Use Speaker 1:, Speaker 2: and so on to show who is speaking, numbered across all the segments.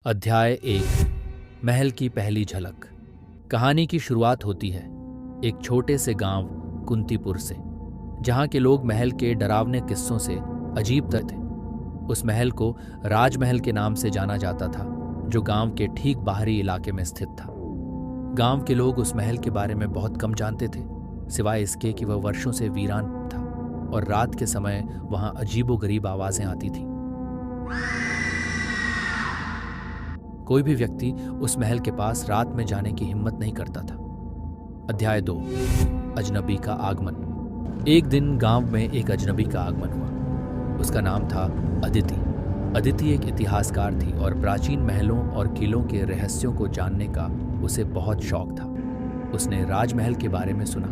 Speaker 1: अध्याय 1। महल की पहली झलक। कहानी की शुरुआत होती है एक छोटे से गांव कुंतीपुर से, जहां के लोग महल के डरावने किस्सों से अजीब तर थे। उस महल को राजमहल के नाम से जाना जाता था, जो गांव के ठीक बाहरी इलाके में स्थित था। गांव के लोग उस महल के बारे में बहुत कम जानते थे, सिवाय इसके कि वह वर्षों से वीरान था और रात के समय वहां अजीबोगरीब आवाजें आती थीं। कोई भी व्यक्ति उस महल के पास रात में जाने की हिम्मत नहीं करता था। अध्याय 2। अजनबी का आगमन। एक दिन गांव में एक अजनबी का आगमन हुआ। उसका नाम था अदिति। अदिति एक इतिहासकार थी और प्राचीन महलों और किलों के रहस्यों को जानने का उसे बहुत शौक था। उसने राजमहल के बारे में सुना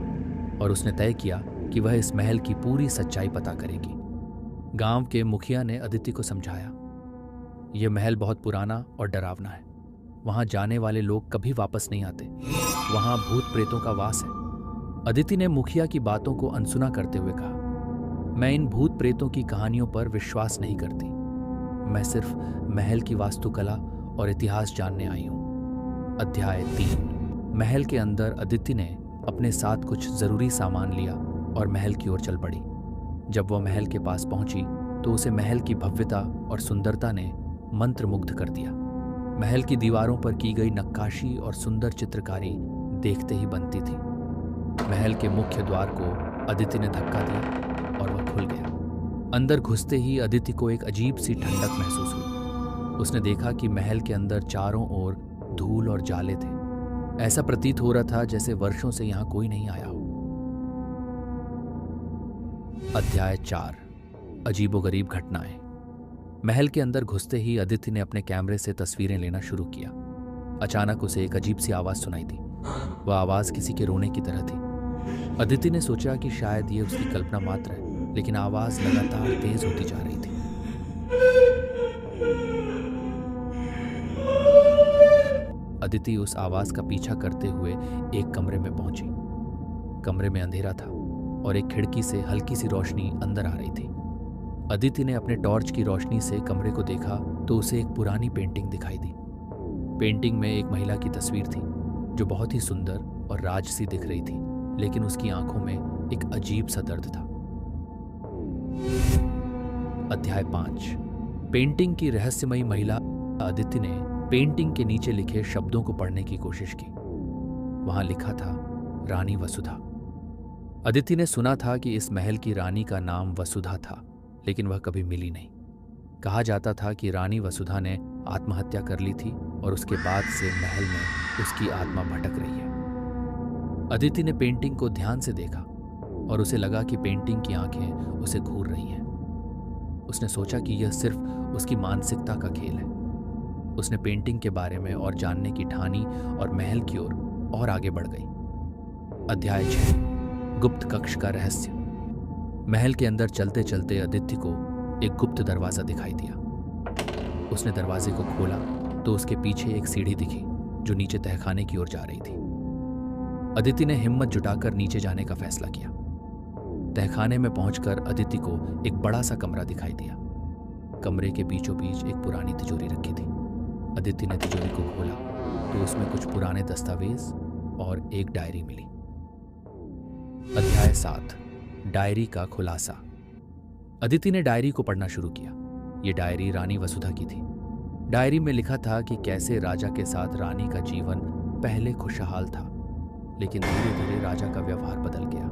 Speaker 1: और उसने तय किया कि वह इस महल की पूरी सच्चाई पता करेगी। गांव के मुखिया ने अदिति को समझाया, यह महल बहुत पुराना और डरावना है। वहां जाने वाले लोग कभी वापस नहीं आते। वहां भूत प्रेतों का वास है। अदिति ने मुखिया की बातों को अनसुना करते हुए कहा, मैं इन भूत प्रेतों की कहानियों पर विश्वास नहीं करती। मैं सिर्फ महल की वास्तुकला और इतिहास जानने आई हूं। अध्याय 3। महल के अंदर अदिति ने अपने साथ कुछ जरूरी सामान लिया और महल की ओर चल पड़ी। जब वह महल के पास पहुंची तो उसे महल की भव्यता और सुंदरता ने मंत्रमुग्ध कर दिया। महल की दीवारों पर की गई नक्काशी और सुंदर चित्रकारी देखते ही बनती थी। महल के मुख्य द्वार को अदिति ने धक्का दिया और वह खुल गया। अंदर घुसते ही अदिति को एक अजीब सी ठंडक महसूस हुई। उसने देखा कि महल के अंदर चारों ओर धूल और जाले थे। ऐसा प्रतीत हो रहा था जैसे वर्षों से यहां कोई नहीं आया हो। अध्याय 4। अजीबोगरीब घटनाएं। महल के अंदर घुसते ही अदिति ने अपने कैमरे से तस्वीरें लेना शुरू किया। अचानक उसे एक अजीब सी आवाज सुनाई दी। वह आवाज किसी के रोने की तरह थी। अदिति ने सोचा कि शायद ये उसकी कल्पना मात्र है, लेकिन आवाज लगातार तेज होती जा रही थी। अदिति उस आवाज का पीछा करते हुए एक कमरे में पहुंची। कमरे में अंधेरा था और एक खिड़की से हल्की सी रोशनी अंदर आ रही थी। अदिति ने अपने टॉर्च की रोशनी से कमरे को देखा तो उसे एक पुरानी पेंटिंग दिखाई दी। पेंटिंग में एक महिला की तस्वीर थी जो बहुत ही सुंदर और राजसी दिख रही थी, लेकिन उसकी आंखों में एक अजीब सा दर्द था। अध्याय 5। पेंटिंग की रहस्यमयी महिला। अदिति ने पेंटिंग के नीचे लिखे शब्दों को पढ़ने की कोशिश की। वहां लिखा था, रानी वसुधा। अदिति ने सुना था कि इस महल की रानी का नाम वसुधा था, लेकिन वह कभी मिली नहीं। कहा जाता था कि रानी वसुधा ने आत्महत्या कर ली थी और उसके बाद से महल में उसकी आत्मा भटक रही है। अदिति ने पेंटिंग को ध्यान से देखा और उसे लगा कि पेंटिंग की आंखें उसे घूर रही हैं। उसने सोचा कि यह सिर्फ उसकी मानसिकता का खेल है। उसने पेंटिंग के बारे में और जानने की ठानी और महल की ओर और आगे बढ़ गई। अध्याय 6। गुप्त कक्ष का रहस्य। महल के अंदर चलते चलते अदिति को एक गुप्त दरवाजा दिखाई दिया। उसने दरवाजे को खोला तो उसके पीछे एक सीढ़ी दिखी जो नीचे तहखाने की ओर जा रही थी। अदिति ने हिम्मत जुटाकर नीचे जाने का फैसला किया। तहखाने में पहुंचकर अदिति को एक बड़ा सा कमरा दिखाई दिया। कमरे के बीचों बीच एक पुरानी तिजोरी रखी थी। अदिति ने तिजोरी को खोला तो उसमें कुछ पुराने दस्तावेज और एक डायरी मिली। अध्याय 7। डायरी का खुलासा। अदिति ने डायरी को पढ़ना शुरू किया। यह डायरी रानी वसुधा की थी। डायरी में लिखा था कि कैसे राजा के साथ रानी का जीवन पहले खुशहाल था, लेकिन धीरे धीरे राजा का व्यवहार बदल गया।